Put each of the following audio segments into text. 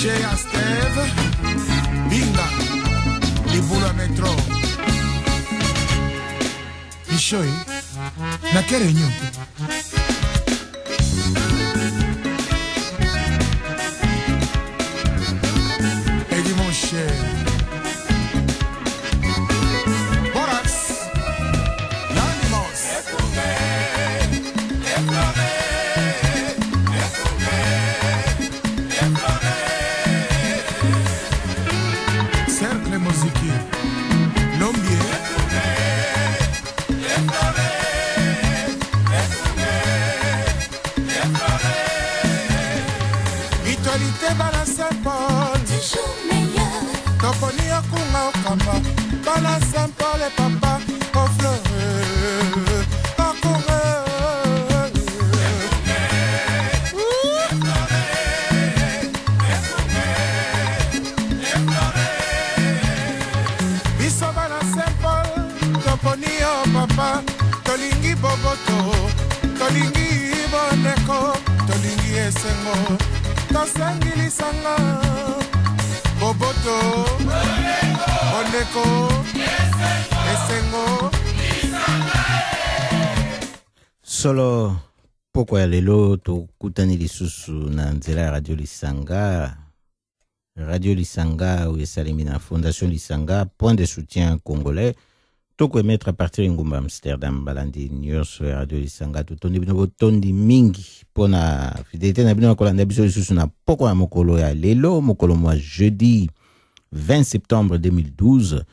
chez Asteve, Binga, Libula Metro. Ishoi, na kere nyote. Eddie mon cher. Borax, l'animos. Cercle musique, l'ombier. Actualité Bala Saint-Paul, toujours meilleur. Toponi Akunga Okamba, Bala Saint-Paul et papa, au fleur, Akunga. Biso Bala Saint-Paul, Toponi O papa, Tolingi Boboto, Tolingi Boneko, Tolingi Esengo. Tosangili sanga Boboto Oneko Esengo Solo poko ya lelo tokutani lisusu na nzela ya Radio Lisanga. Radio Lisanga ou esalemi na Fondation Lisanga, point de soutien congolais. Toko emettre à partir ngumba Amsterdam balandi nyonso ya Radio Lisanga totondi bino botondi mingi pona fidélité na bino na kolanda biso lisusu na poko ya mokolo ya lelo mokolo mwa jeudi 20 septembre 2012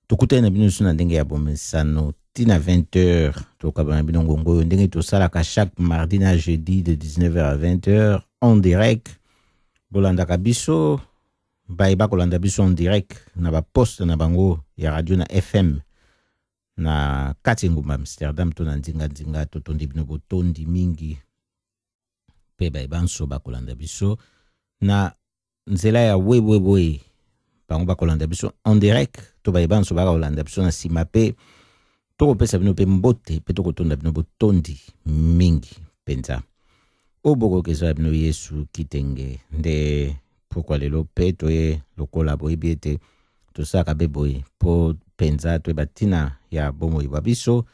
tokutani na bino lisusu na ndenge ya bomesano tina 20h tokabana bino ngongo ndenge tosalaka chaque mardi na jeudi de 19h à 20h en direct bolanda biso ba kolanda biso en direct na ba poste na bango ya radio na FM na kati ngumba Amsterdam to na ndinga totondi bino botondi mingi pe banso bakolanda biso na nzela ya we bango bakolanda biso en direct to banso bakolanda biso na sima pe to kopesa bino pe mbote pe to kotonda bino botondi mingi penza oboko kezo bino Yesu kitenge nde pourquoi lelo pe to ye lokola boye biete to saka beboye po penza to batina ya bomo ibabiso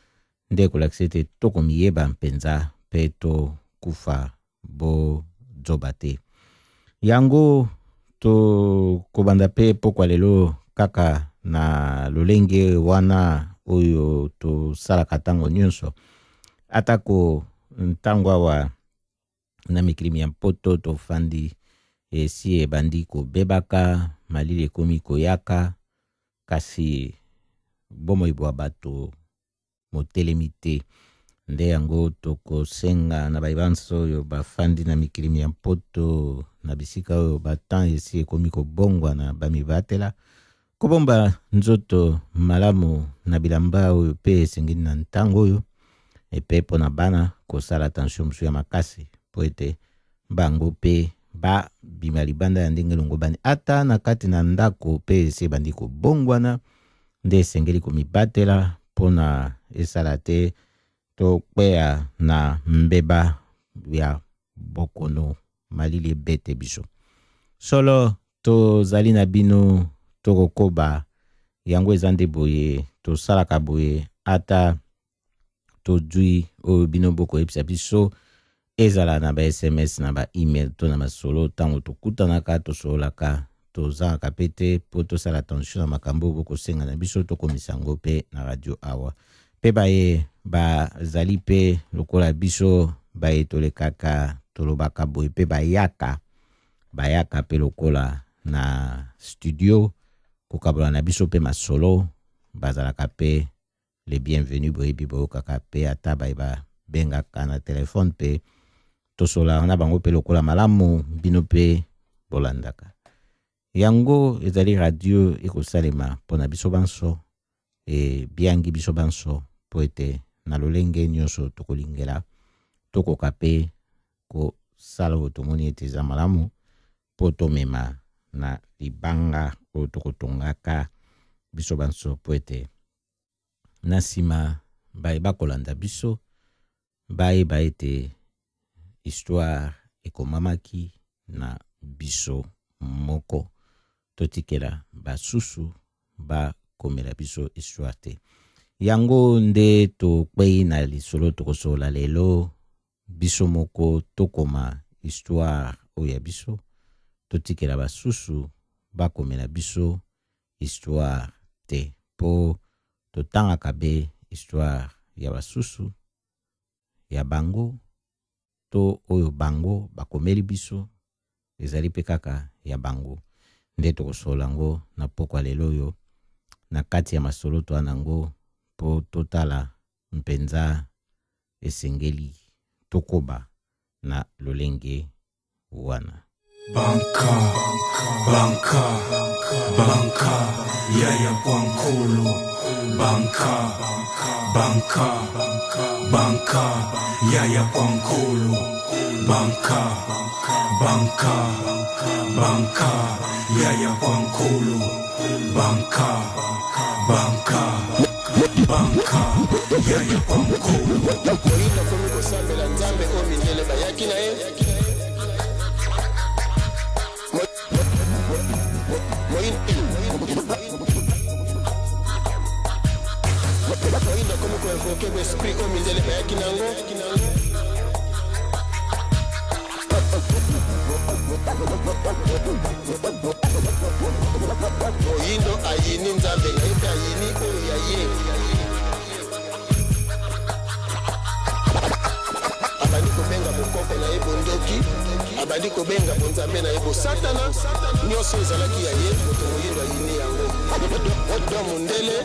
nde kolaksete to komiyeba penza pe to kufa bo zobate yango to kobanda pe pokwa lelo kaka na lolenge wana oyo to sala katango nyonso atako ntango wa na mikilimi ya poto to fandi esi bandi ko bebaka malile komi koyaka kasi bomo ibwa bato motelemite nde yango toko senga na baibanso yo bafandi na mikilimi ya poto na bisika oyo batan esi ekomi kobongwa na bamibatela kobomba nzoto malamu na bilamba oyo pe esengeli na ntango oyo epe pona bana kosala attention mosu ya makasi po ete bango pe ba bima libanda ya ndenge longo bani ata na kati na ndako pe esi bandi kobongwana nde esengeli komibatela pona esala te to kwea na mbeba ya bokono malili ebete biso solo to zali na bino to kokoba yango eza nde boye to salaka boye ata to dui o bino boko ebisa biso ezala na ba SMS na ba email to na masolo tango to kutanaka to solaka to zaka pete po to sala attention na makambo boko senga na biso to komisango pe na radio awa pe baye ba zali pe lokola biso baye tole kaka tolobaka boye pe bayaka pe lokola na studio kokabola na biso pe masolo bazalaka pe les bienvenus boye bibo kaka pe ata baye ba bengaka na telefone pe tosola na bango pe lokola malamu bino pe bolandaka yango ezali radio ekosalema pona biso banso e biangi biso banso po ete na lolenge nyonso tokolingela tokoka pe ko sala otomoni ete eza malamu po tomema na libanga oyo tokotongaka biso banso po ete na nsima baye bakolanda biso bayeba ete histoire ekomamaki na biso moko totikela basusu bakomela biso histoire te. Yango nde tokpei na lisolo tokosola lelo biso moko tokoma histoire oya biso totikela basusu bakomela biso histoire te po totangaka be histoire ya basusu ya bango to oyo bango bakomeli biso ezali pe kaka ya bango nde tokosola ngo na pokwa lelo oyo na kati ya masolo to anango po totala mpenza esengeli tokoba na lolenge wana. Banka, banka, banka, yaya kwankulu. Banka, banka, banka, yaya kwankulu. Banka, banka, banka, yaya kwankulu. Banka, banka, banka, yaya kwankulu. Moyindo komi kosambela nzambe o mindele bayaki na ye. Moyindo komi koinvoke esprit o mindele bayaki nango. Moyindo ayini nzambe nayebi ayini oyo yaye. Abandi kobenga bokoko na ye bondoki, abandi kobenga bonzambe na ye bosatana, nyonso ezalaki ya ye, moto moyindo ayini yango. Odo mundele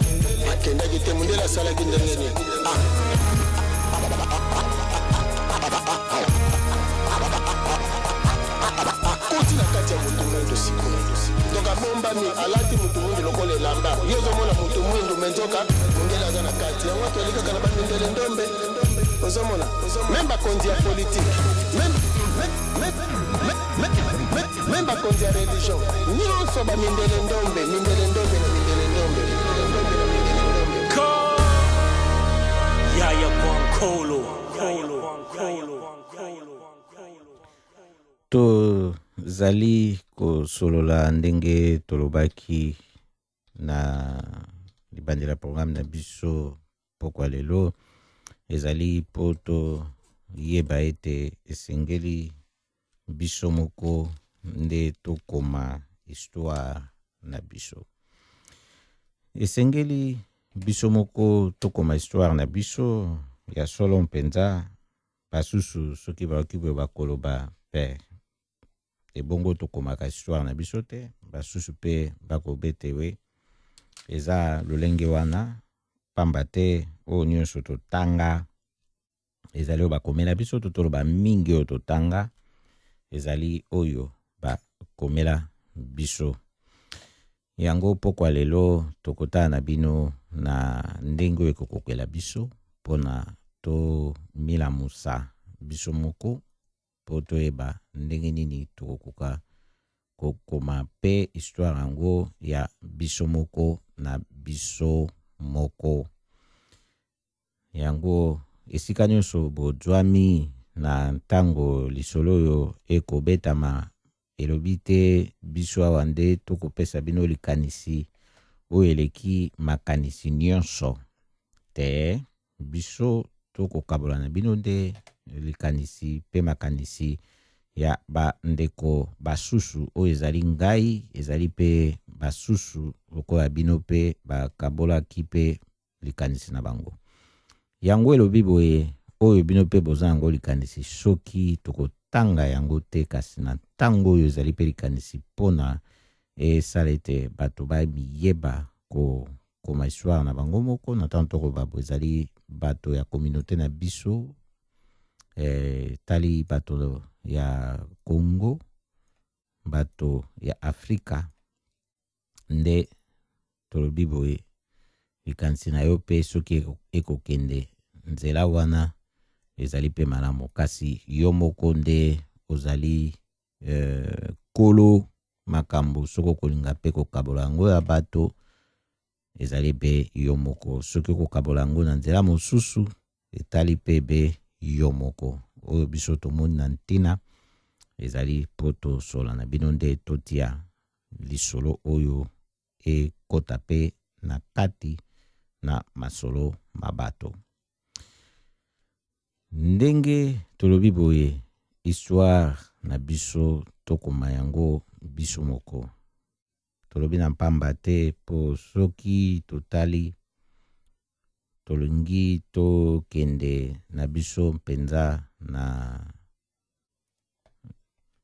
akendaki te, mundele asalaki ndenge nini? Akoti na kati ya moto mwendo sikoyo. Donc abombami alati moto mwendo lokola elamba. Yo ozomona moto mwendo menzoka mundele aza na kati. Yango tolikaka na bamindele ndombe. Ozomona même bakonzi ya politique, même bakonzi ya religion, nyonso bamindele ndombe, mindele ndombe na mindele ndombe. Yaya kwankulu. Tozali kosolola ndenge tolobaki na libandela programme na biso pokwa lelo ezali poto yeba ete esengeli biso moko nde tokoma histoire na biso. Esengeli biso moko tokoma histoire na biso ya solo mpenza basusu soki baoki boye bakoloba père ebongo tokomaka histoire na biso te basusu pe bakobetewe eza lolenge wana pamba te oyo nyonso totanga ezali oyo bakomela biso totoloba mingi oyo totanga ezali oyo bakomela biso. Yango pokwa lelo tokotana na bino na ndenge oyo ekokokela biso mpona tomilamusa biso moko po toyeba ndenge nini tokokoka kokoma pe histoire yango ya biso moko na biso moko. Yango esika nyonso bozwami na ntango lisolo oyo ekobetama elobi te biso awa nde tokopesa bino likanisi oyo eleki makanisi nyonso te biso tokokabola na bino nde likanisi pe makanisi ya bandeko basusu oyo ezali ngai ezali pe basusu lokola bino pe bakabolaki pe likanisi na bango. Yango elobi boye oyo bino pe boza yango likanisi soki tokotanga yango te kasi na ntango oyo ezali pe likanisi mpona esala ete bato bamiyeba kokoma histoire na bango moko na ntango tokoba bo ezali bato ya communauté na biso tali bato ya Congo bato ya Afrika nde tolobi boye likanisi na yo pe soki ekokende nzela wana ezali pe malamu kasi yo moko nde ozali kolo makambo soko kolinga pe kokabola yango ya bato ezali pe yo moko soki kokabola yango na nzela mosusu etali pe be yo moko oyo biso tomoni na ntina ezali poto sola na bino nde totia lisolo oyo ekota pe na kati na masolo mabato. Ndenge tolobi boye histoire na biso tokoma yango biso moko. Tolobi na pamba te po soki totali tolungi tokende na biso mpenza na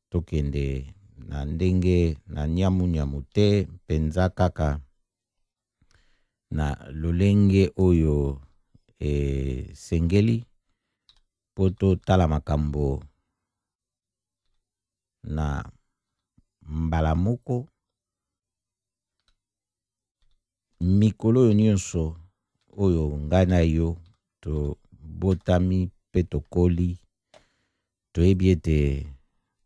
tokende na ndenge na nyamu te mpenza kaka na lolenge oyo sengeli po totala makambo na mbala moko. Mikolo oyo nyonso oyo ngai na yo tobotami pe tokoli toyebi ete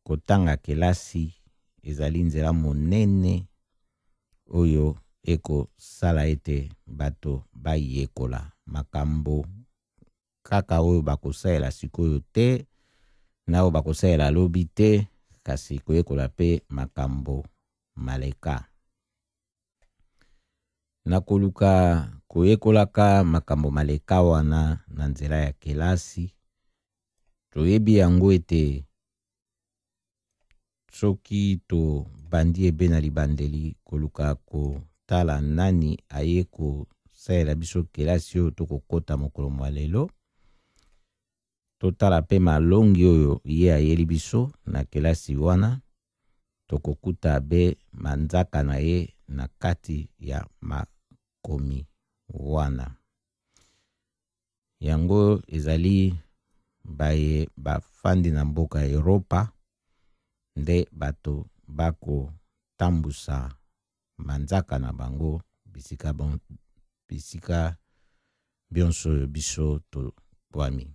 kotanga kelasi ezali nzela monene oyo ekosala ete bato bayekola makambo kaka oyo bakosalela sikoyo te na oyo bakosalela lobi te, kasi koyekola pe makambo maleka. Na koluka koyekolaka makambo maleka wana na nzela ya kelasi, toyebi yango ete soki to bandi ebe na libandeli koluka kotala nani aye kosalela biso kelasi oyo tokokota mokolo mwa lelo, totala pe malongi oyo ye ayeli biso na kelasi wana, tokokuta be manzaka na ye na kati ya makomi wana. Yango ezali baye bafandi na mboka Europa nde bato bako tambusa manzaka na bango bisika bionso biso to bwami.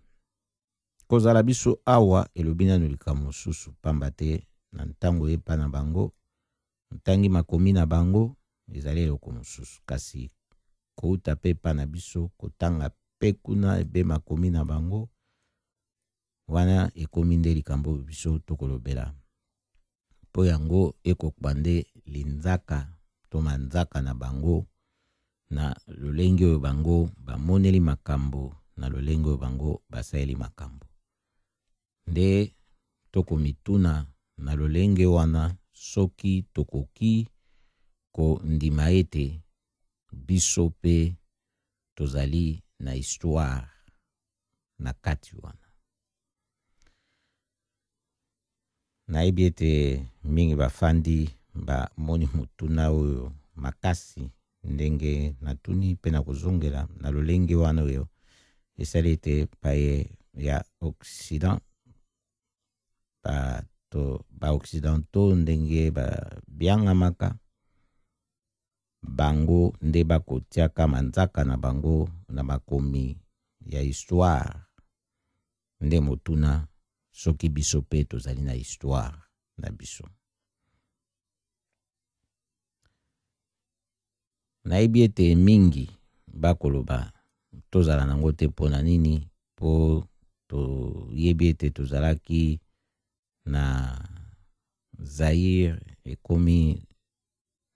Kozala biso awa elobi nanu likambo mosusu pamba te na ntango epa na bango ntangi makomi na bango ezali eloko mosusu, kasi kouta pe pa na biso kotanga pe kuna ebe makomi na bango wana ekomi nde likambo biso tokolobela. Po yango ekokbande linzaka to manzaka na bango na lolenge oyo bango bamoneli makambo na lolenge oyo bango basaeli makambo. Nde tokomituna na lolenge wana soki tokoki kondima ete biso pe tozali na histoire na kati wana. Nayebi ete mingi bafandi bamoni mutuna oyo makasi ndenge natuni pe na kozongela na lolenge wana oyo esali ete paye ya Occident ba Occidentaux ndenge biangamaka bango nde bakotiaka manzaka na bango na makomi ya histoire. Nde motuna soki biso pe tozali na histoire na biso. Nayebi ete mingi bakoloba tozala nango te pona nini, po toyebi ete tozalaki na Zaire ekomi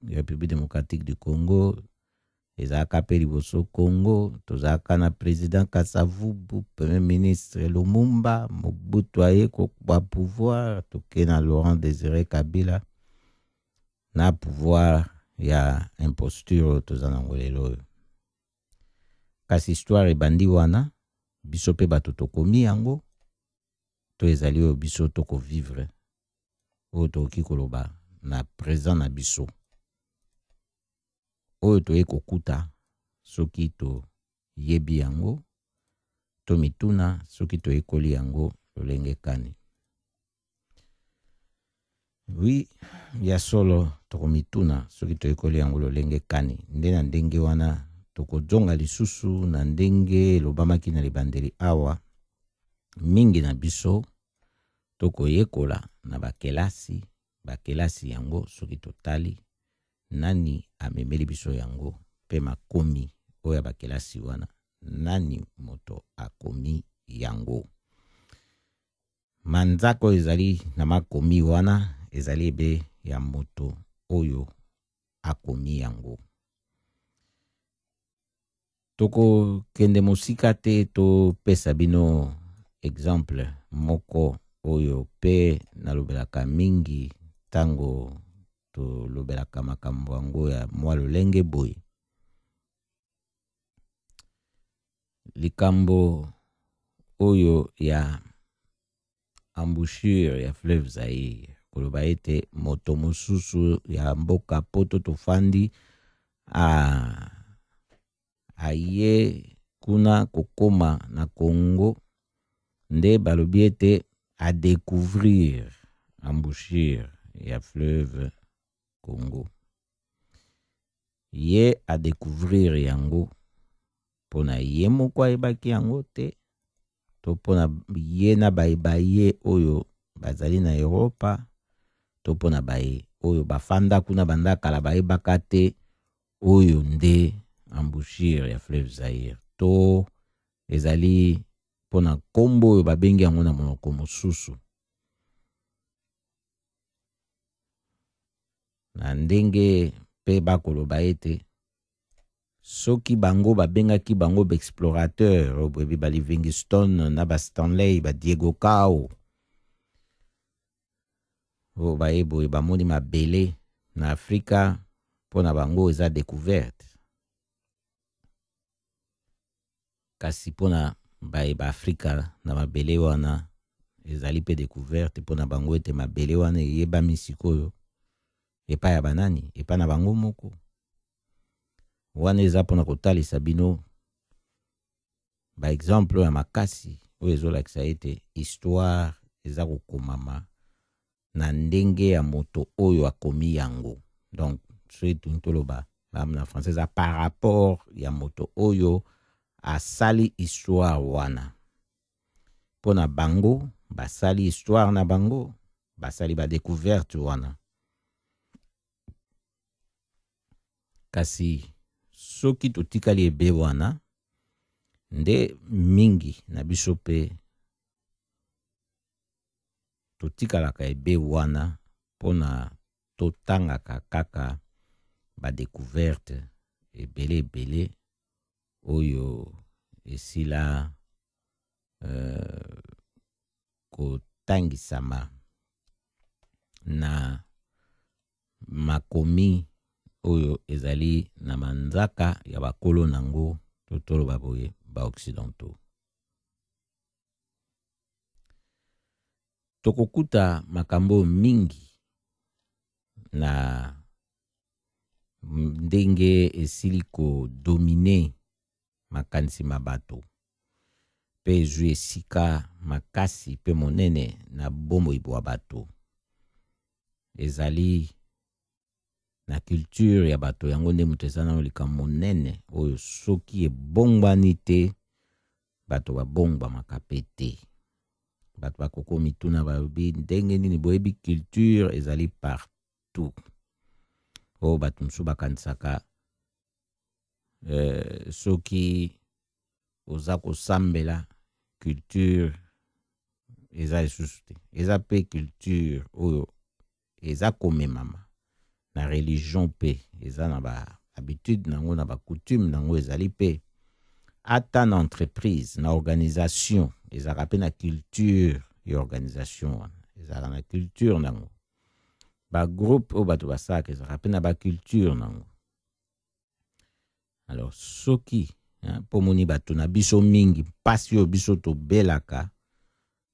République démocratique du Congo, ezalaka pe liboso Congo, tozalaka na président Kasavubu, premier ministre Lumumba, Mobutu aye kokwa pouvoir, toke na Laurent Désiré Kabila na pouvoir ya imposture tozana ngolelo. Kasi histoire ebandi wana biso pe bato tokomi yango to ezali oyo biso toko vivre oyo toki koloba na présent na biso oyo toye kokuta soki to yebi yango to mituna soki to ekoli yango lolenge kani. Oui, ya solo toko mituna soki to ekoli yango lolenge kani. Nde na ndenge wana toko jonga lisusu na ndenge lobamaki na libandeli awa mingi na biso toko yekola na bakelasi yango soki totali nani amemeli biso yango pe makomi oya bakelasi wana nani moto akomi yango. manzaka oyo ezali na makomi wana ezali ebe ya moto oyo akomi yango. Toko kende mosika te topesa bino exemple moko oyo pe nalobelaka mingi tango tolobelaka makambo yango ya mwa lolenge boye. Likambo oyo ya embouchure ya fleuve Zaire, koloba ete moto mosusu ya mboka poto tofandi aye kuna kokoma na Congo nde balobi ete a découvrir embouchure ya fleuve Congo. Ye a découvrir yango pona ye moko ayebaki yango te, to pona ye na baye oyo bazali na Europa, to pona baye oyo bafanda kuna banda kala bayebaka te oyo nde embouchure ya fleuve Zaire, to ezali pona kombo oyo babengi yango na monoko mosusu. Na ndenge pe bakoloba ete soki bango babengaki bango ba-explorateur oyo ba Livingstone na ba Stanley ba Diego Cao oyo bayeboye bamoni mabele na Afrika pona bango eza découverte. Kasi pona ba Afrika na mabele wana ezali pe découverte pona bango ete mabele wana eyebami sikoyo epa ya banani, epa na bango moko. Wana eza pona kotalisa bino ba exemple ya makasi oyo ezolakisa ete histoire eza kokomama na ndenge ya moto oyo akomi yango. Donc surtout toloba na français eza par rapport ya moto oyo asali histoire wana. Pona bango basali histoire na bango, basali ba découverte wana. Kasi soki totikali ebe wana nde mingi na biso pe totikalaka ebe wana pona totangaka kaka ba découverte ebele oyo esila kotangisama na makomi oyo ezali na manzaka ya bakolo nango totoloba boye ba occidentaux. Tokokuta makambo mingi na ndenge esili ko domine makanisi mabato pe ezwi esika makasi pe monene na bomoi bwa bato. Ezali na culture ya bato yango nde moto eza na likambo monene oyo soki ebongwani te bato babongwamaka pe te. Bato bakoko mituna balobi ndenge nini boyebi culture ezali partout. Oyo bato mosusu bakanisaka soki oza kosambela culture eza lisusu te. Eza pe culture oyo eza komemama na religion pe eza na ba habitude nango na ba coutume nango ezali pe ata na entreprise na organisation ezaka pe na culture ya organisation ezaka na culture nango. Ba groupe oyo bato basaka ezaka pe na ba culture nango. Alors soki pomoni bato na biso mingi pasi oyo biso tobelaka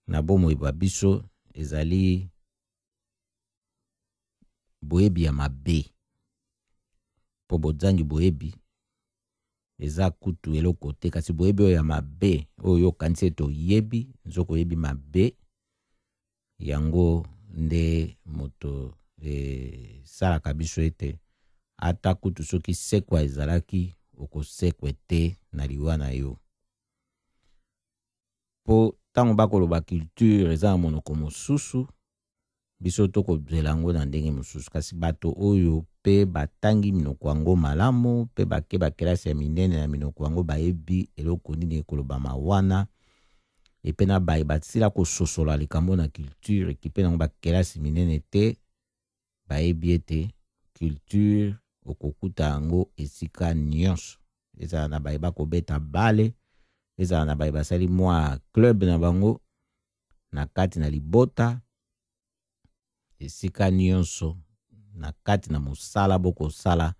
na bomoi ba biso ezali boyebi ya mabe. Po bozangi boyebi eza kutu eloko te, kasi boyebi oyo ya mabe oyo kanisi ete oyebi nzoko oyebi mabe yango nde moto salaka biso ete ata kutu soki sekwa ezalaki okosekwe te na liwa na yo. Po tango bakoloba culture eza na monoko mosusu biso tokozela yango na ndenge mosusu, kasi bato oyo pe batangi minoko yango malamu pe bake bakelasi ya minene na minoko yango bayebi eloko nini ekolobama wana et pe na bai batisila kososola likambo na culture ekipe nango bakelasi minene te bayebi ete culture okokuta yango esika nyonso ezala na bai bakobeta bale ezala na bai basali mwa club na bango na kati na libota esika nyonso na kati na mosala bokosala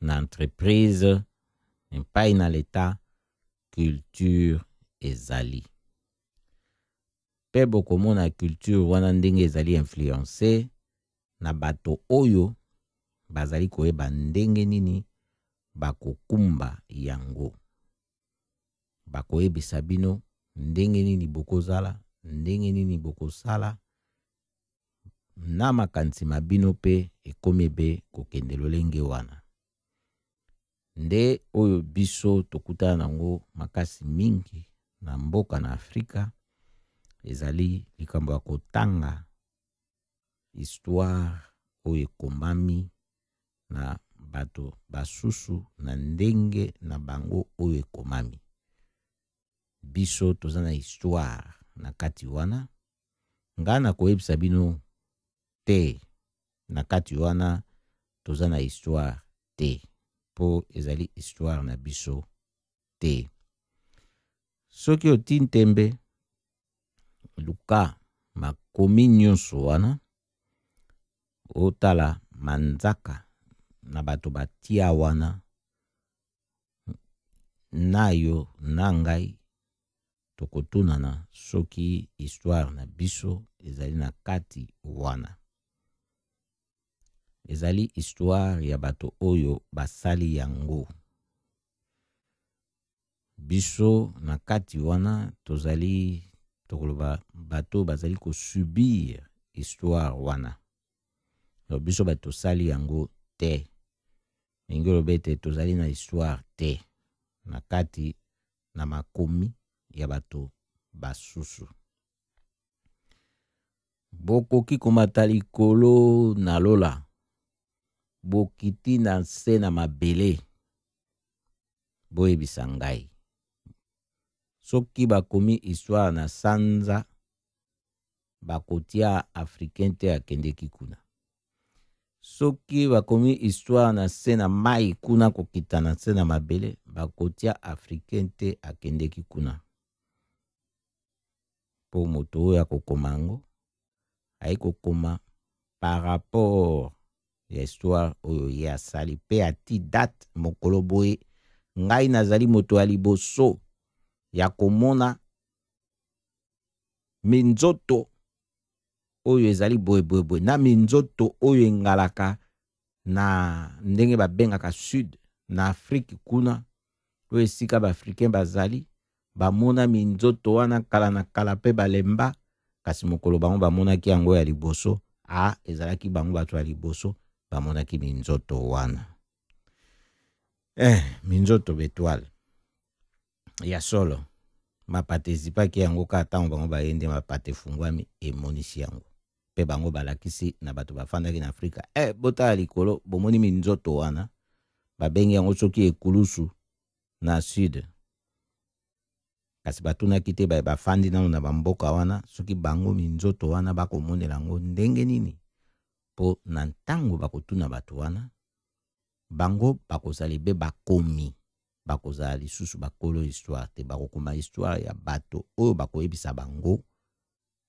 na entreprise epai na leta culture ezali pe bokomona culture wana ndenge ezali influence na bato oyo bazali koyeba ndenge nini bakokumba yango bakoyebisa bino ndenge nini bokozala ndenge nini bokosala na makanisi mabino pe ekomi ebe kokende lolenge wana nde oyo biso tokutana nango makasi mingi na mboka na Afrika ezali likambo ya kotanga histoire oyo ekomami na bato basusu na ndenge na bango oyo ekomami biso toza na histoire na kati wana nga na koyebisa bino te na kati wana toza na histoire te po ezali histoire na biso te soki oti ntembe luka makomi nyonso wana otala manzaka na bato batia wana nayo na ngai tokotunana soki histoire na biso ezali na kati wana ezali histoire ya bato oyo basali yango biso na kati wana tozali tokoloba bato bazali kosubir histoire wana no biso bato sali yango te ngelo bete tozali na histoire te na kati na makomi ya bato basusu bokoki komata likolo na lola bokiti na nse na mabele boyebisa ngai soki bakomi histoire na sanza bakotia africain te akendeki kuna soki bakomi histoire na se na mai kuna kokita na se na mabele bakotia africain te akendeki kuna po moto oyo akokoma yango aikokoma par rapport ya histoire oyo ye asali pe ati date mokolo boye ngai nazali moto ya liboso ya komona minzoto oyo ezali boye na minzoto oyo engalaka na ndenge babengaka sud na Afrique kuna oyo esika ba-africain bazali bamona minzoto wana kala na kala pe balemba kasi mokolo bango bamonaki yango ya liboso ezalaki bango bato ya liboso bamonaki minzoto wana minzoto betoile ya solo mapate ezipaki yango ka ntango bango bayende mapate fungwami emonisi yango pe bango balakisi na bato bafandaki na Afrika botala likolo bomoni minzoto wana babengi yango soki ekulusu na sud kasi batunaki te bafandi nano na bamboka wana soki bango minzoto wana bakomonela yango ndenge nini po na ntango bakotuna bato wana bango bakozali be bakomi bakozala lisusu bakolo histoire te bakokoma histoire ya bato oyo bakoyebisa bango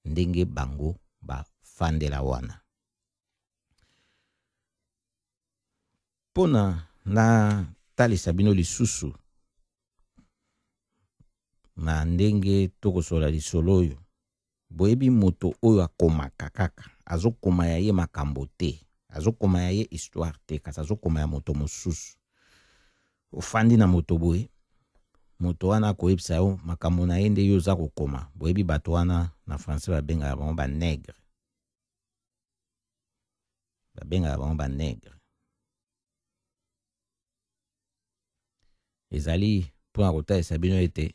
ndenge bango bafandela wana pona na talisa bino lisusu na ndenge tokosola lisolo oyo boyebi moto oyo akomaka kaka azokoma ya ye makambo te azokoma ya ye histoire te kasi azokoma ya moto mosusu ofandi na moto boye moto wana akoyebisa yo makambo na ye nde yo oza kokoma boyebi bato wana na français babengaka bango banegre ezali mpona kotalisa bino ete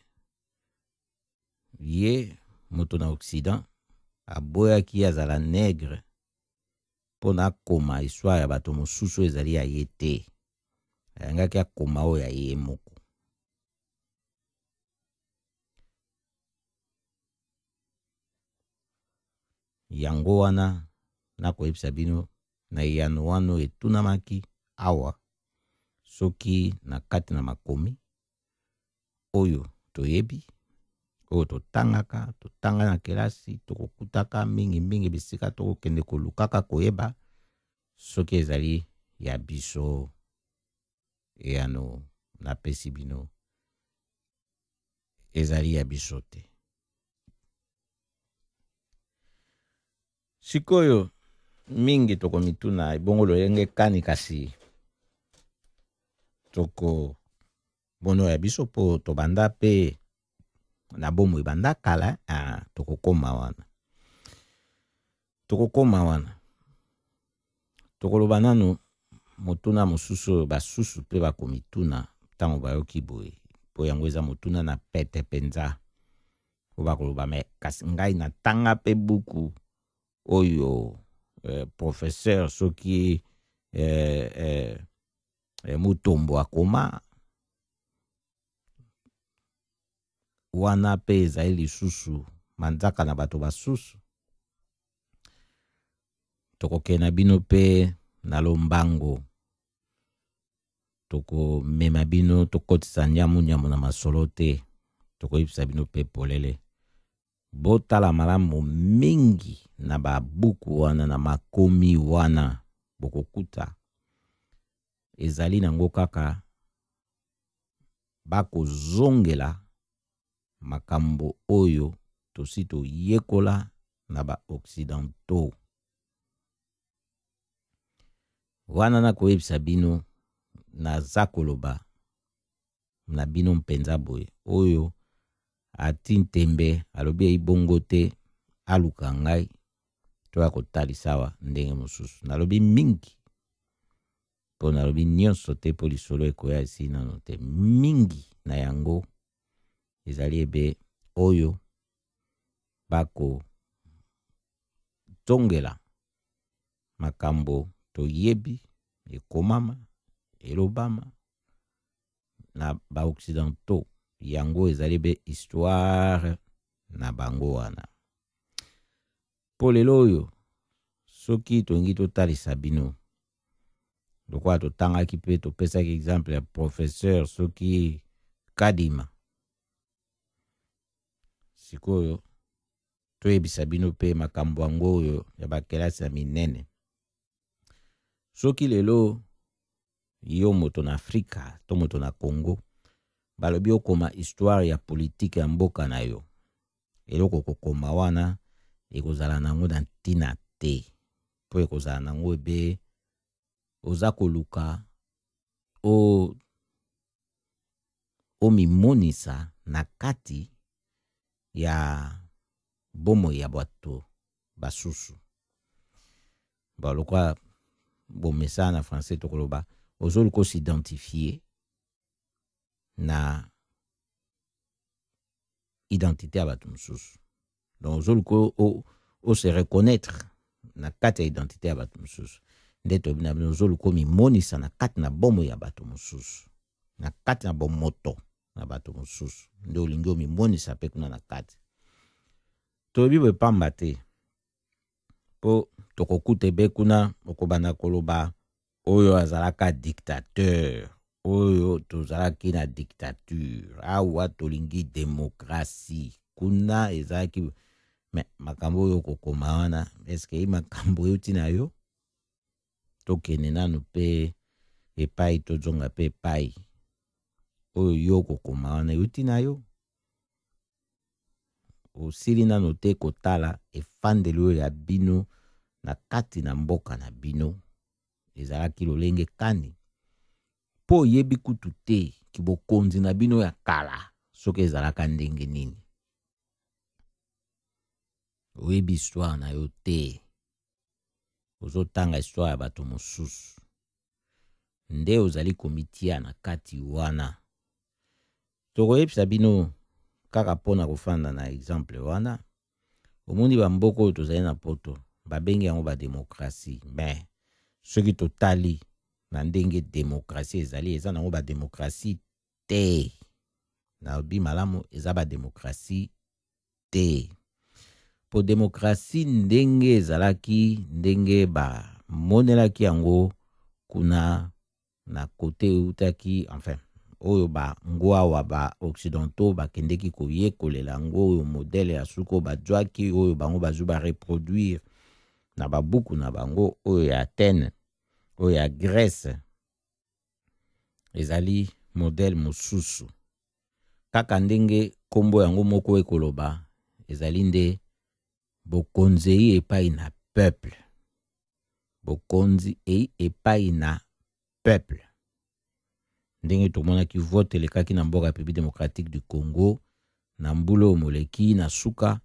ye moto na Occident aboyaki azala negre mpona akoma histoire ya bato mosusu ezali ya ye te ayangaki akoma oyo ya ye moko yango wana nakoyebisa bino na yano wano etunamaki awa soki na kati na makomi oyo toyebi oyo totanga na kelasi tokokutaka mingi bisika tokokende kolukaka koyeba soki ezali ya biso yano napesi bino ezali ya biso te. Sikoyo mingi tokomituna ebongo lolenge kani kasi toko bono ya biso po tobanda pe na bomo ebanda kala tokokoma wana tokoloba nanu motuna mosusu basusu pe bakomituna ntango bayoki boye po yango eza motuna na pete penza po bakoloba me kasi ngai natanga pe buku oyo professeur soki Mutombo akoma wana pe ezali lisusu manzaka na bato basusu tokokena bino pe na lombango tokomema bino tokotisa nyamu na masolo te tokoyebisa bino pe polele botala malamu mingi na babuku wana na makomi wana bokokuta ezali nango kaka bakozongela makambo oyo tosi toyekola na ba-occidentaux wana nakoyebisa bino naza koloba na bino mpenza boye oyo ati ntembe alobi eibongo te aluka ngai toya kotalisawa ndenge mosusu nalobi mingi po nalobi nyonso te po lisolo ekoya esi nano te mingi na yango ezali ebe oyo bako tongela makambo toyebi ekomama elobama na ba-occidentaux yango ezali be histoire na bango wana po lelo oyo soki tongi totalisa bino lokwa totangaki pe topesaki exemple ya professeur soki Kadima sikoyo toyebisa bino pe makambo yango oyo ya bakelasi ya minene soki lelo yo moto na Afrika to moto na Congo balobi okoma histoire ya politique ya mboka na yo eloko kokoma wana ekozala nango na ntina te po ekozala nango ebe oza koluka omimonisa na kati ya bomo ya bato basusu balokwa bomesa na français tokoloba ozoluka s'identifier na identité ya bato mosusu donc ozoluka se reconnaître na kati ya identité ya bato mosusu nde tobina bino ozoluka omimonisa na kati na bomo ya bato mosusu na kati na bomoto na bato mosusu nde olingi omimonisa pe kuna na kati toyebi boye pamba te po tokokuta ebe kuna okobanda koloba oyo azalaka dictateur oyo tozalaki na dictature awa tolingi demokrasi kuna ezalaki me makambo oyo kokoma wana eske makambo euti na yo tokende nanu pe epai tozonga pe epai oyo yo kokoma wana euti na yo osili nanu te kotala efandeli oyo ya bino na kati na mboka na bino ezalaki lolenge kani po yebi kutu te kibokonzi na bino ya kala soki ezalaka ndenge nini oyebi histoire na yo te ozotanga histoire ya bato mosusu nde ozali komitia na kati wana tokoyebisa bino kaka mpona kofanda na exemple wana omoni bamboka oyo tozali na poto babengi yango bademokrasi me soki totali na ndenge demokrasi ezali eza nango bademokrasi te na obi malamu eza bademokrasi te po démocratie ndenge ezalaki ndenge bamonelaki yango kuna na kote utaki enfin oyo ngwa wa occidentaux bakendeki koyekolela yango oyo modele ya suko bajwaki oyo bango bazwi reproduire na babuku na bango oyo ya Athènes oyo ya Grèce ezali modèle mosusu kaka ndenge kombo yango moko ekoloba ezali nde bokonzi epai na peuple bokonzi epai na peuple ndenge tomonaki vote elekaki na mboka République démocratique du Congo na mbulo moleki na suka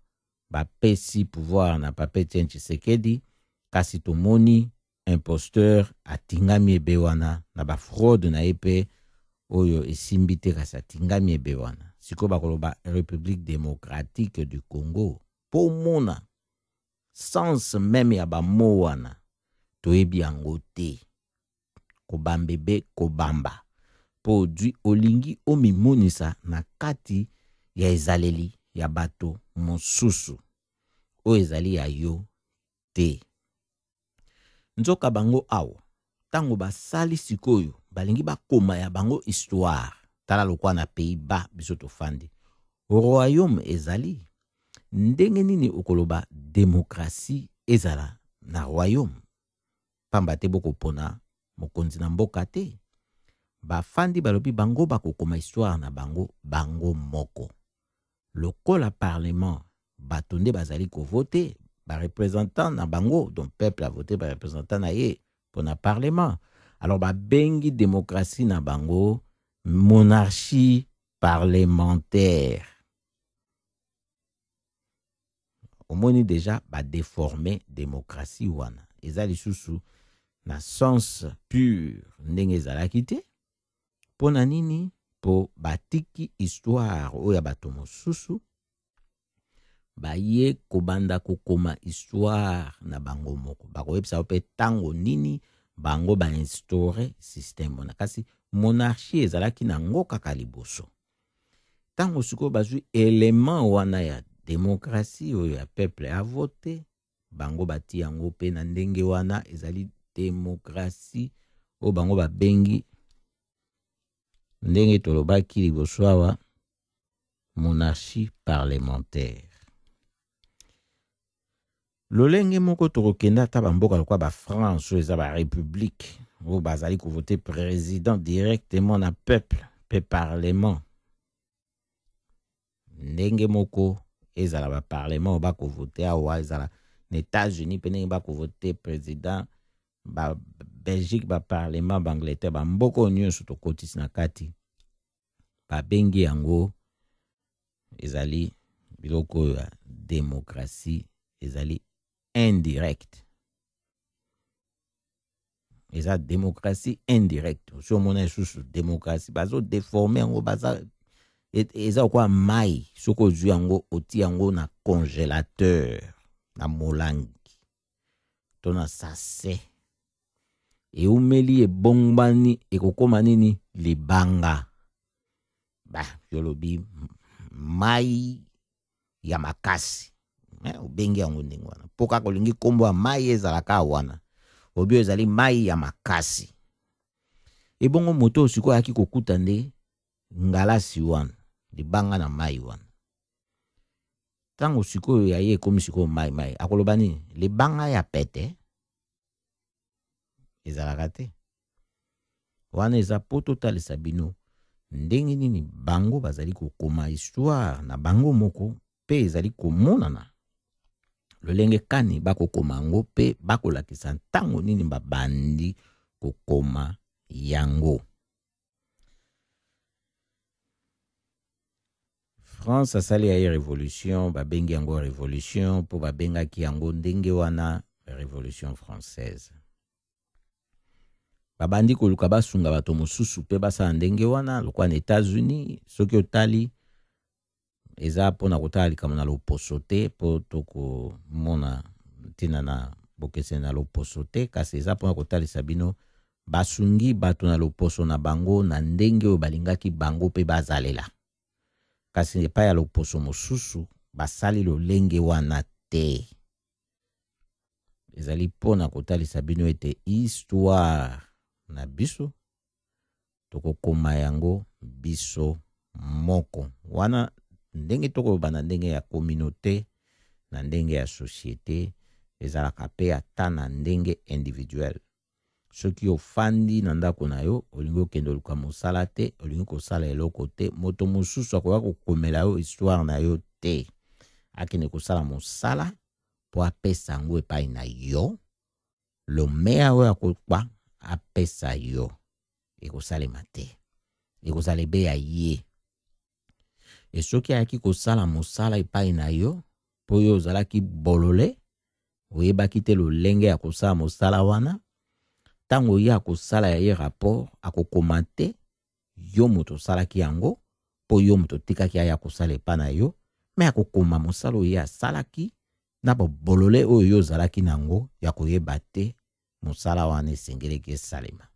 bapesi pouvoir na Papa Etienne Tshisekedi kasi tomoni imposteur atingami ebe wana na bafraude na epe oyo esimbi te kasi atingami ebe wana siko bakoloba République démocratique du Congo po mona sens même ya bamo wana toyebi yango te kobambebe kobamba po dwi olingi omimonisa na kati ya ezaleli ya bato mosusu o ezali ya yo te nzoka bango awa tango basali sikoyo balingi bakoma ya bango histoire tala lokwa na Pays-Bas biso tofandi royaume ezali ndenge nini okoloba démocratie ezala na royaume pamba te bokopona mokonzi na mboka te bafandi balobi bango bakokoma histoire na bango moko lokola parlement bato nde bazali kovote représentant na bango donc peuple a voté représentant na ye pona parlement alors bengi démocratie na bango monarchie parlementaire omoni déjà déformer démocratie wana ezali susu na sens pur ndenge ezalaki te pona nini po batiki histoire oya bato mosusu baye kobanda kokoma histoire na bango moko bakoyebisa ope tango nini bango instaure système wana kasi monarchie ezalaki na ngo kaka liboso tango siko bazwi élément wana ya démocratie oyo ya peuple a voté bango bati yango pe na ndenge wana ezali démocratie o bango babengi ndenge tolobaki liboso awa monarchie parlementaire lolenge moko tokokenda ata bamboka lokwa France oyo eza république oyo bazali kovote président directement na peuple pe parlement ndenge moko ezala parlement bakovote awa ezala na États-Unis pe ndenge bakovote président Belgique parlement Angleterre bamboka nyonso tokotisi na kati babengi yango ezali biloko ya démocratie ezali indirect eza démocratie indirecte so mona susu démocratie bazo déformer yango baza eza kwa mai soko zu yango oti yango na congélateur na molangi tona sase eumeli ebongbani ekokoma nini libanga yolobi mai ya makasi obengi yango ndenge wana po kaka olingi kombo ya mai ezalaka wana obi ezali mai ya makasi ebongo moto osiko ayaki kokuta nde ngalasi wana libanga na mai wana tango sikoyo ya ye ekomi sikoyo mai akoloba nini libanga ya pete ezalaka te wana eza po totalisa bino ndenge nini bango bazali kokoma histoire na bango moko pe ezali komonana lolenge kani bakokoma yango pe bakolakisa ntango nini babandi kokoma yango. France asali ya révolution babengi yango révolution po babengaki yango ndenge wana révolution française. Babandi koluka basunga bato mosusu pe basala ndenge wana lokwa na États-Unis soki otali eza pona kotala likama na loposo te po toko mona tina na bokese na loposo te kasi eza pona kotalisa bino basungi bato na loposo na bango na ndenge oyo balingaki bango pe bazalela kasi epai ya loposo mosusu basali lolenge wana te. Ezali pona kotalisa bino ete histoire na biso tokokoma yango biso moko. Wana ndenge tokoloba na ndenge ya communauté na ndenge ya société ezalaka pe ata na ndenge individuel. Soki ofandi na ndako na yo olingi okende oluka mosala te, olingi kosala eloko te, moto mosusu akoka kokomela yo histoire na yo te. Akende kosala mosala po apesa yango epai na yo, lomea oyo akokwa apesa yo, ekosalema te, ekozala ebe ya ye. Soki ayaki kosala mosala epai na yo po yo ozalaki bolole, oyebaki te lolenge ya kosala mosala wana, tango ye akosala ya ye rapport akokoma te yo moto osalaki yango po yo moto tikaki aya kosala epai na yo, me akokoma mosala oyo ye asalaki na bolole oyo yo ozalaki nango ya koyeba te mosala wana esengeleki esalema.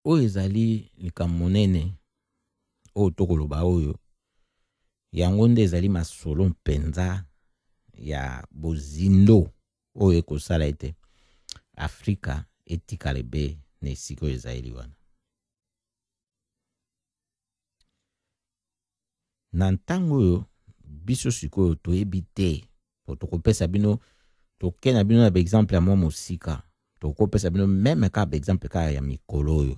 Oyo ezali likambo monene oyo tokoloba oyo, yango nde ezali masolo mpenza ya bozindo oyo ekosala ete Afrika etikala ebe na esika oyo ezali wana. Na ntango oyo biso sikoyo toyebi te, po tokopesa bino tokena bino na baexemple ya mwa mosika, tokopesa bino meme ka baexemple ka ya mikolo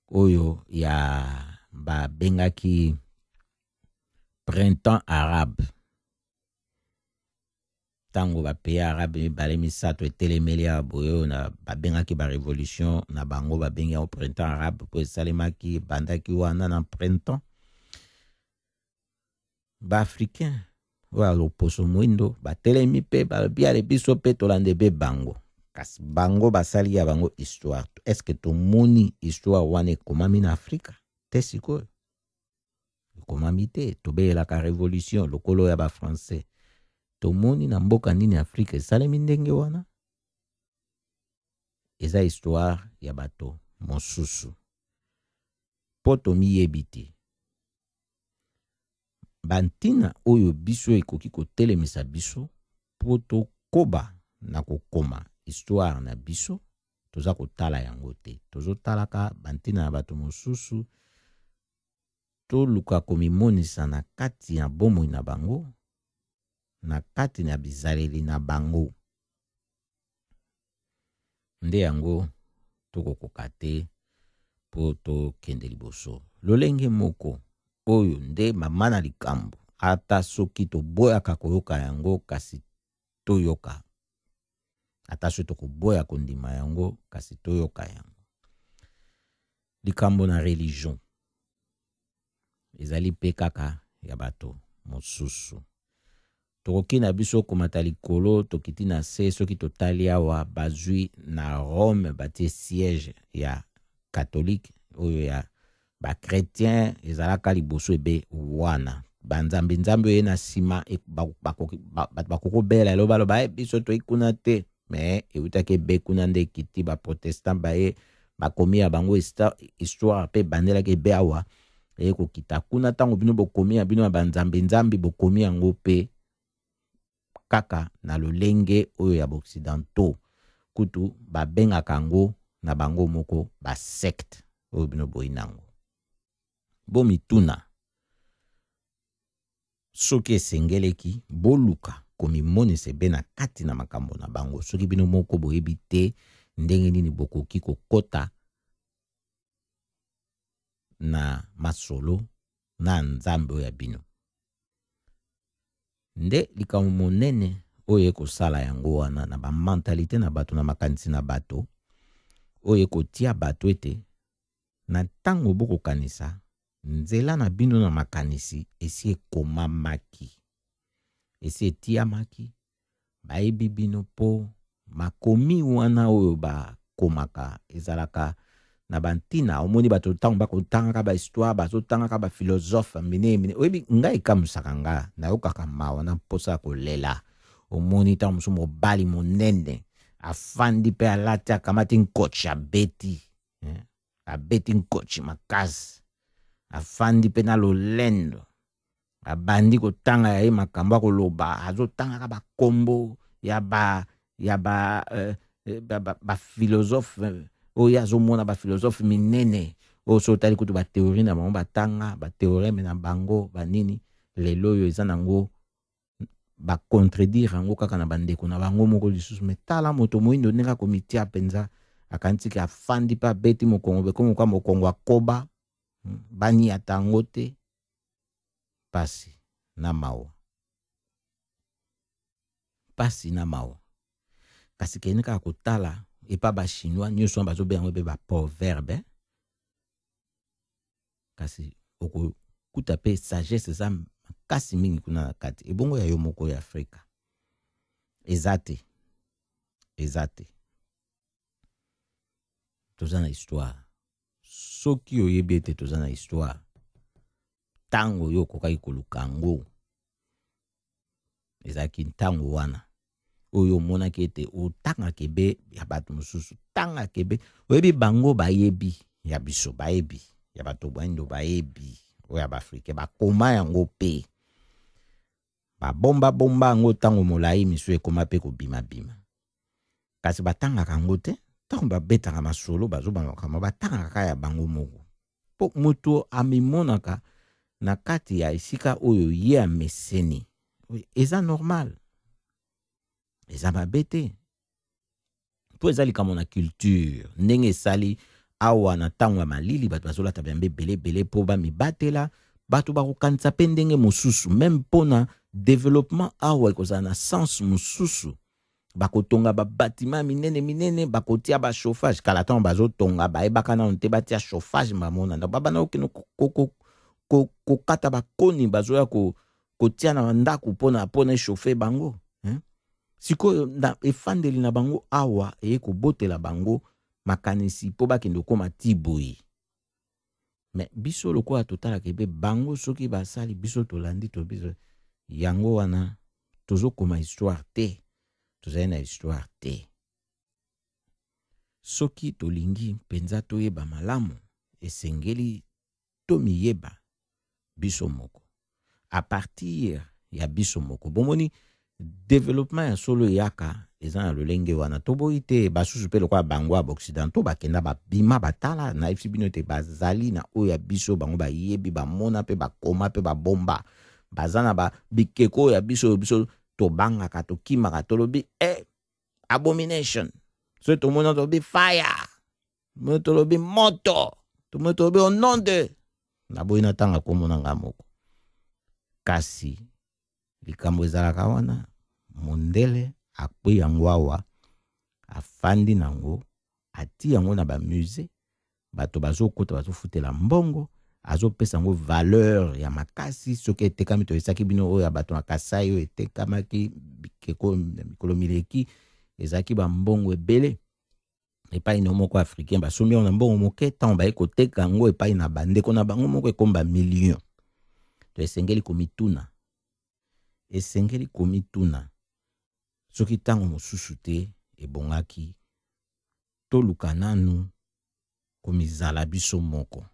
oyo ya babengaki printemps arabe. Tango ba pays arabe mibale misato etelemeli ya boyo na babengaki ba révolution na bango babengi au printemps arabe po esalemaki bandaki wana na printemps. Ba africain oyo loposo mwindo batelemi pe balobi biso pe tolande be bango. Kasi bango basali ya bango histoire. Est-ce que tomoni histoire wana ekomami na Afrika? Te sikoyo. Ekomami te. Tobeyelaka révolution lokolo ya ba français. Tomoni na mboka nini Afrika esalemi ndenge wana? Eza histoire ya bato mosusu. Po tomiyebi te. Bantina oyo biso ekoki kotelemisa biso po tokoba na kokoma histoire na biso, toza kotala yango te. Tozotalaka bantina ya bato mosusu, toluka komimonisa na kati ya bomoi na bango, na kati na bizaleli na bango. Nde yango tokokoka te po tokende liboso. Lolenge moko oyo nde mama na likambo, ata soki toboyaka koyoka yango kasi toyoka. Ata soki tokoboya kondima yango kasi toyoka yango. Likambo na religion ezali pe kaka ya bato mosusu. Tokoki na biso komata likolo tokiti na se soki totali awa bazwi na Rome batie siège ya catholique oyo ya ba chrétien ezalaka liboso ebe wana. Banzambe nzambe oyo na sima bakoko bela elo baloba biso toikuna te. Mais eutaki ebe kuna nde kiti ba protestant baye bakomi ya bango histoire pe bandelaki ebe awa kokita kuna tango bino bokomi ya bino ya banzambe nzambe bokomi yango pe kaka na lolenge oyo ya occidentaux kutu babengaka yango na bango moko ba secte oyo bino boinango. Bomituna soki esengeleki boluka komimonisa ebe na kati na makambo na bango. Soki bino moko boyebi te ndenge nini bokoki kokota na masolo na nzambe oyo ya bino. Nde likambo monene oyo ekosala yango wana na ba mentalité na bato na makanisi na bato oyo ekotia bato ete na tango bokokanisa nzela na bino na makanisi esi ekomamaki, esi etiamaki, bayebi bino po makomi wana oyo bakomaka ezalaka na bantina. Omoni bato tango bakotangaka ba histoire, bazotangaka ba philosophe mine oyebi ngai ekamusaka nga nayokaka mawa na mposa kolela. Omoni tango mosusu mobali monene afandi pe alati akamati nkochi abeti nkochi makasi, afandi pe na lolendo abandi kotanga ya ye makambo akoloba azotanga ba kombo ya ba philosophe oyo azomona ba philosophe minene oyo so otali kutu ba théorie na bango batanga ba théorème na bango banini lelo oyo eza nango ba contredire yango kaka na bandeko na bango moko lisusu me tala moto moyindo ndenge akomitia mpenza akanisi ke afandi mpe abeti mokongo bekomi kwa mokongo akoba bani ata yango te pasi na mawa kasi kende kaka kotala epa bachinois nyonso wana bazobe yango mpe baproverbe kasi okokuta mpe sagesse eza makasi mingi kuna na kati ebongo ya yo moko ya Afrika eza te toza na histoire soki oyebi ete toza na histoire ntango yo okokaki koluka yango ezalaki ntango wana oyo omonaki ete otangaka ebe ya bato mosusu tangaka ebe oyebi bango bayebi ya biso bayebi ya bato bwaindo bayebi oyo ya baafrike bakoma yango mpe babomba yango ntango molai miso ekoma mpe kobima kasi batangaka yango te ntango babetaka masolo bazobangaka batangaka kaka ya bango moko mpo moto amimonaka na kati ya esika oyo ye ameseni eza normal eza mabe te mpo eza likambo na culture ndenge esali awa na ntango ya malili bato bazolata bambe ebele mpo bamibatela bato bakokanisa mpe ndenge mosusu meme mpona développement awa ekozala na sens mosusu bakotonga babatima minene bakotia bachauffage kala ntango bazotonga bayebaka nano te batia chauffage bamona na babana okende kokata bakoni bazoya kotia na ndako mpona echauffe bango sikoyo na efandeli na bango awa eye kobotela bango makanisi mpo bakende okoma ti boye me biso lokola totalaka ebe bango soki basali biso tolandi to biso yango wana tozokoma histoire te tozali na histoire te soki tolingi mpenza toyeba malamu esengeli tomiyeba biso moko a partir ya biso moko bomoni développement ya solo yaka eza na lolenge wana toboyi te basusu mpe lokola bango ya baoccidentaux bakenda babima batala na yebi bino te bazali na oyo ya biso bango bayebi bamona mpe bakoma mpe babomba baza na bikeko ya biso tobangaka tokimaka tolobi abomination so tomona tolobi fire tolobi moto tolobi au nom de naboyi natanga komona nga moko kasi likambo ezalaka wana mondele akwe yango awa afandi nango ati yango na bamusée bato bazokota bazofutela mbongo azopesa yango valeur ya makasi soki etekami toyesaki bino oyo ya bato na Kasai oyo etekamaki bikeko mikolo mileki ezalaki bambongo ebele epai na moko africain basombi yango na mbongo moke ntango baye koteka yango epai na bandeko na bango moko ekomba million to esengeli komituna soki ntango mosusu te ebongaki toluka nanu komizala biso moko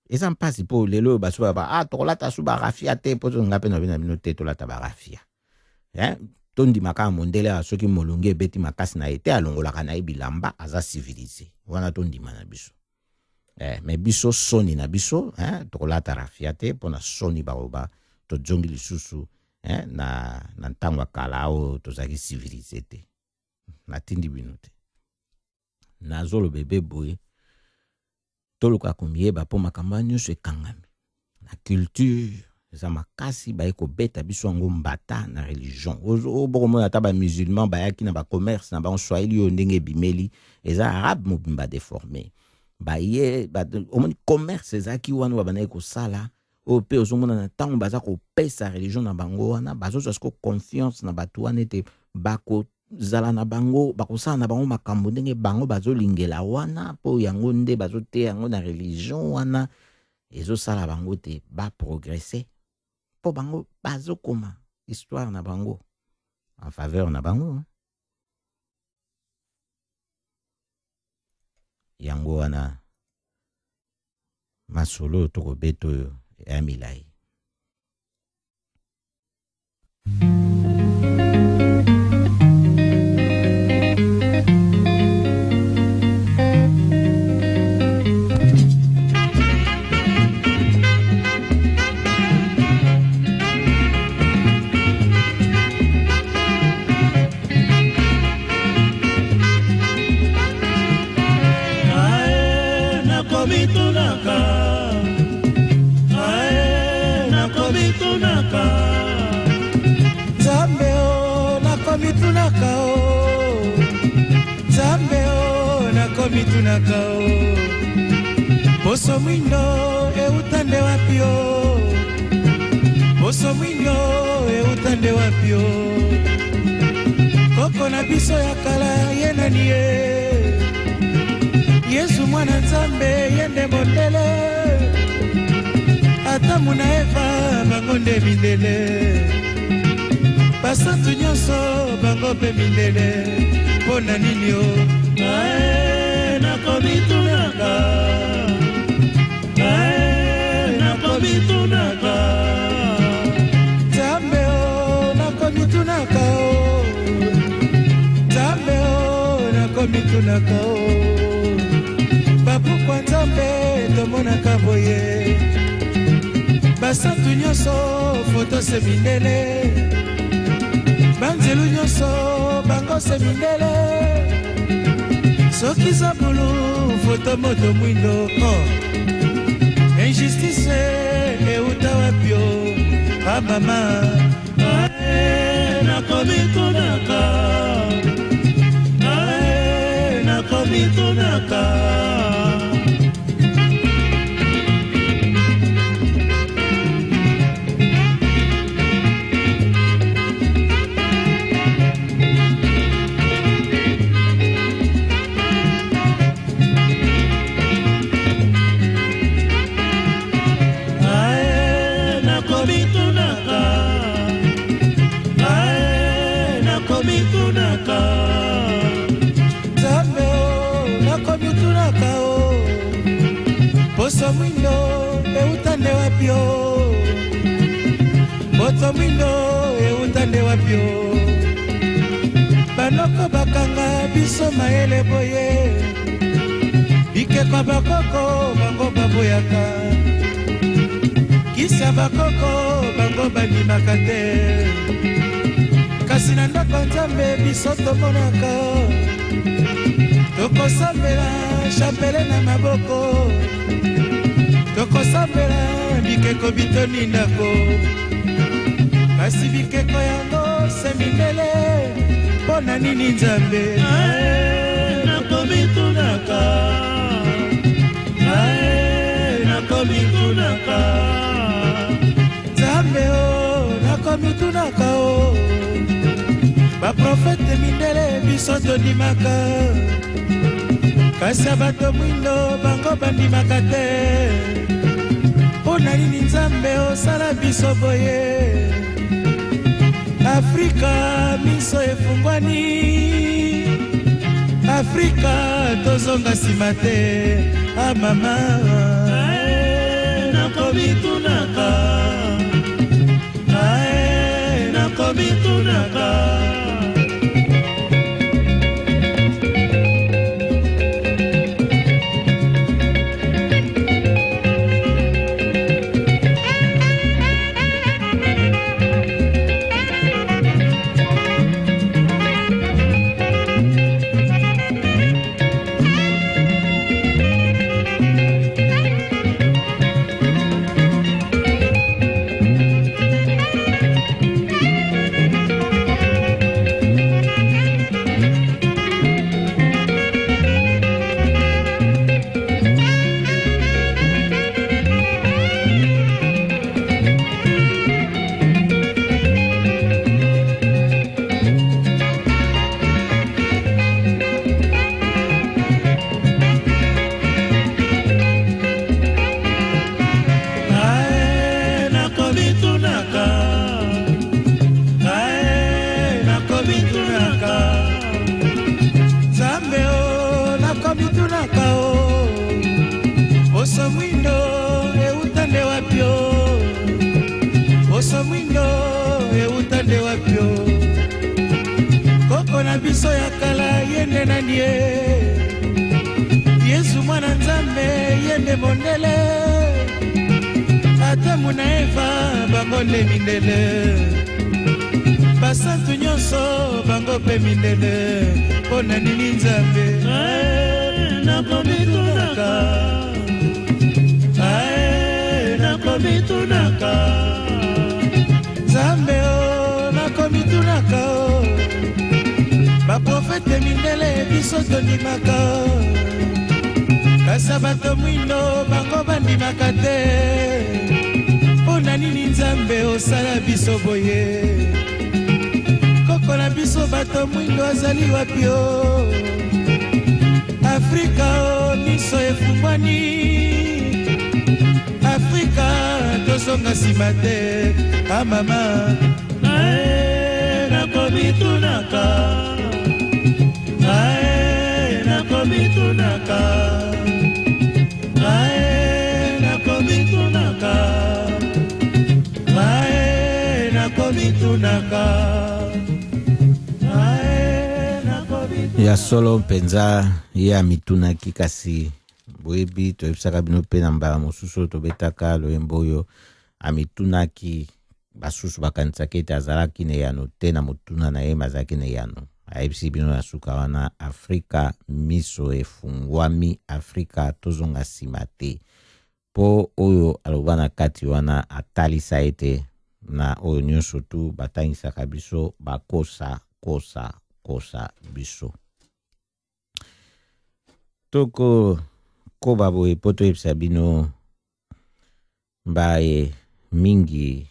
eza mpasi mpo lelo baso tokolata su barafia te mpo tonga mpe na bino te tolata barafia tondimaka mondele soki molungi ebeti makasi na ye te alongolaka na ye bilamba aza civilisé wana tondima na biso me biso soni na biso tokolata rafia te mpona soni baoba tojongi lisusu na ntango ya kala oyo tozalaki civilisé te natindi bino te nazoloba ebe boye toluka komiyeba mpo makambo nyonso ekangami na culture eza makasi baye kobeta biso yango mbata na religion obokomona ata bamusulman bayaki na bacommerce na bango swahili oyo ndenge ebimeli eza arabe mobimba déformé baye omoni commerce ezalaki wana babandaki kosala oyo mpe ozomona na ntango baza kopesa religion na bango wana bazozwa siko confiance na bato wana ete bakozala na bango bakosala na bango makambo ndenge bango bazolingela wana mpo yango nde bazoteya yango na religion wana ezosala bango te baprogresse mpo bango bazokoma histoire na bango en faveur na bango yango wana masolo tokobeta oyo ya milai Poso mwindo utande wapio, poso mwindo utande wapio, koko na biso ya kala yena niye, Yesu mwana nzambe yende mondele, Adamu na Eva bango nde mindele, basantu nyonso bango pe mindele, pona nini yo nakomitunaka, nakomitunaka, Nzambe o nakomitunaka o, Nzambe o nakomitunaka o, bapukwa Nzambe tomonaka boye, basantu nyonso foto se mindele, banzelu nyonso bango se mindele, soki za bulu foto moto mwindo injustice euta wapio mama nakomitunaka, nakomitunaka. Poso mwindo utande wapio, poso mwindo utande wapio, banoko bakanga biso maele boye, bikeko bakoko bango baboyaka, kisa bakoko bango bandimaka te, kasi na ndako Nzambe biso tomonaka, tokosambela chapele na maboko, tokosambela bikeko bitoni ndako, kasi bikeko yango se mindele, pona nini Nzambe nakomitunaka, nakomitunaka, Nzambe o nakomitunaka o, baprofete mindele biso tondimaka, kasi bato mwindo bango bandimaka te, pona nini Nzambe osala biso boye, Afrika miso efungwani, Afrika tozonga nsima te, mama nakomitunaka, nakomitunaka. koko na biso ya kala yende nani ye Yesu mwana nzambe yende mondele Adamu na Eva bango nde mindele basantu nyonso bango pe mindele mpona nini nzambe nakomitunaka nakomitunaka nzambe o nakomitunaka o baprofete mindele biso tondimaka kasa bato mwindo bango bandimaka te mpona nini nzambe osala biso boye koko na biso bato mwindo azali wapi o Afrika o miso efungwani Afrika tozonga nsima te amama nakomitunaka nakomitunaka nakomitunaka nakomitunaka ya solo mpenza ya mitunaki kasi boyebi toyebisaka bino mpe na mbala mosusu tobetaka loyembo oyo amitunaki basusu bakanisaki ete azalaki na yano te na motuna na ye azalaki na yano ayebisi bino na suka wana Afrika miso efungwami Afrika tozonga nsima te po oyo aloba na kati wana atalisa ete na oyo nyonso tu batangisaka biso bakosa biso toko koba boye po toyebisa bino mbaye mingi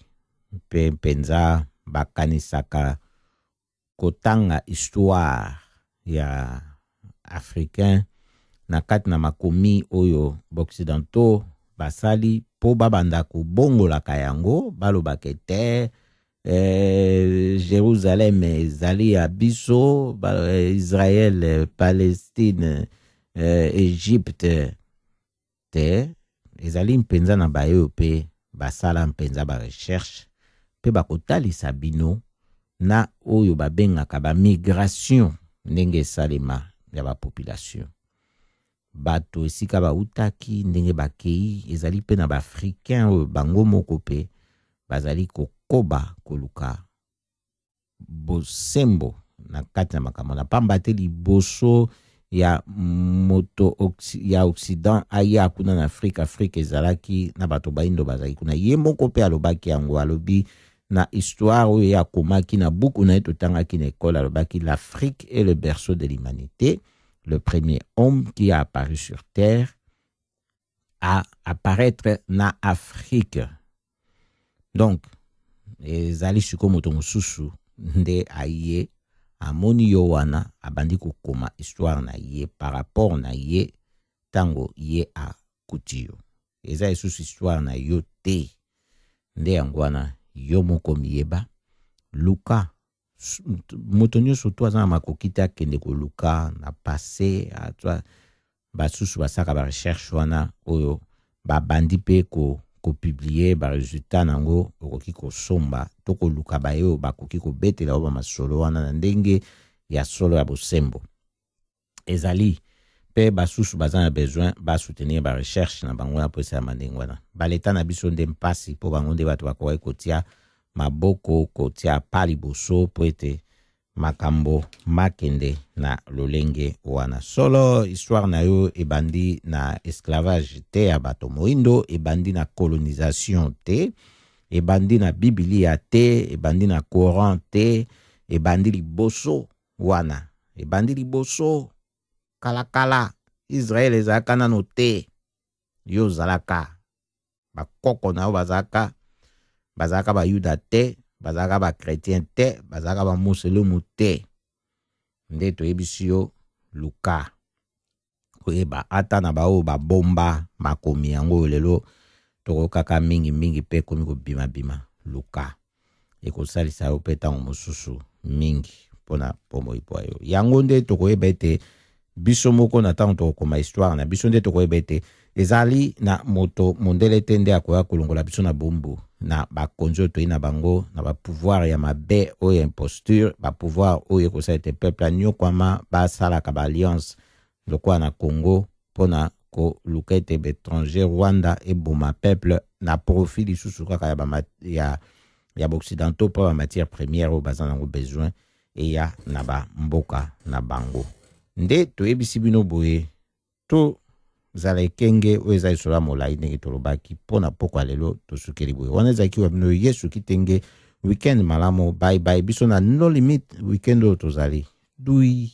mpe mpenza bakanisaka kotanga histoire ya africain na kati na makomi oyo baoccidentaux basali po babanda kobongolaka yango balobaka ete Jérusalem ezali ya biso Israël Palestine Égypte te ezali mpenza na bayo pe basala mpenza ba recherche pe bakotalisa bino na oyo babengaka ba migration ndenge esalema ya ba population bato esika bautaki ndenge bakei ezali pe na ba africain oyo bango moko pe bazali kokoba koluka bosembo na kati na makambo na pamba te liboso ya moto ya Occident aya kuna na Afrique ezalaki na bato baindo bazali kuna ye moko pe alobaki yango alobi na histoire oyo ya komaki na buku na etotangaki na école alobaki l'Afrique est le berceau de l'humanité, le premier homme qui a apparu sur terre à apparaître na Afrique. Donc ezali siko moto mosusu nde aye amoni yo wana abandi kokoma histoire na ye par rapport na ye tango ye a kutiyo eza esusu histoire na yo te nde yango wana yo moko miyeba luka moto nyonso to aza na makoki te akende koluka na passé atwa basusu basaka ba recherche wana oyo babandi pe kopublier ba resultat nango okoki kosomba to koluka bayo bakoki kobetela oba masolo wana na ndenge ya solo ya bosembo ezali pe basusu baza na besoin ba soutenir ba recherche na bango na posa ya mandenge wana baleta na biso nde mpasi po bango nde bato bakoki kotia maboko kotia pali boso po ete makambo makende na lolenge wana solo histoire na yo ebandi na esclavage te ya bato moindo ebandi na colonisation te ebandi na Biblia te ebandi na Coran te ebandi liboso wana ebandi liboso kalakala Israel ezalaka nano te yo zalaka bakoko na yo bazalaka ba yuda te bazalaka ba chrétien te bazalaka ba musulmu te nde toyebisi yo luka koyeba ata na bao babomba makomi yango lelo tokokaka mingi pe komi kobima luka ekosalisa yo pe ntango mosusu mingi mpona pombo ipo yo yango nde tokoyeba ete biso moko na ntango tokokoma histoire na biso nde tokoyeba ete ezali na moto mondele te nde akoya kolongola biso na bombu na bakonzo to ina bango na ba pouvoir ya mabe o ya imposture ba pouvoir o ya ko sa ete peuple nyokwama ba sala ka ba alliance lokwa na Congo pona ko lukete étranger Rwanda et boma peuple na profit lisusu kaka ya occidentaux pour la matière première au bazan ngo besoin et ya na ba mboka na bango nde to ebisi bino boye to zala kenge o eza isola molai ndenge tolobaki pona pokwa lelo tosukeli boye wana ezaki wa bino yesu kitenge weekend malamo bye bye biso na no limit weekend o tozali dui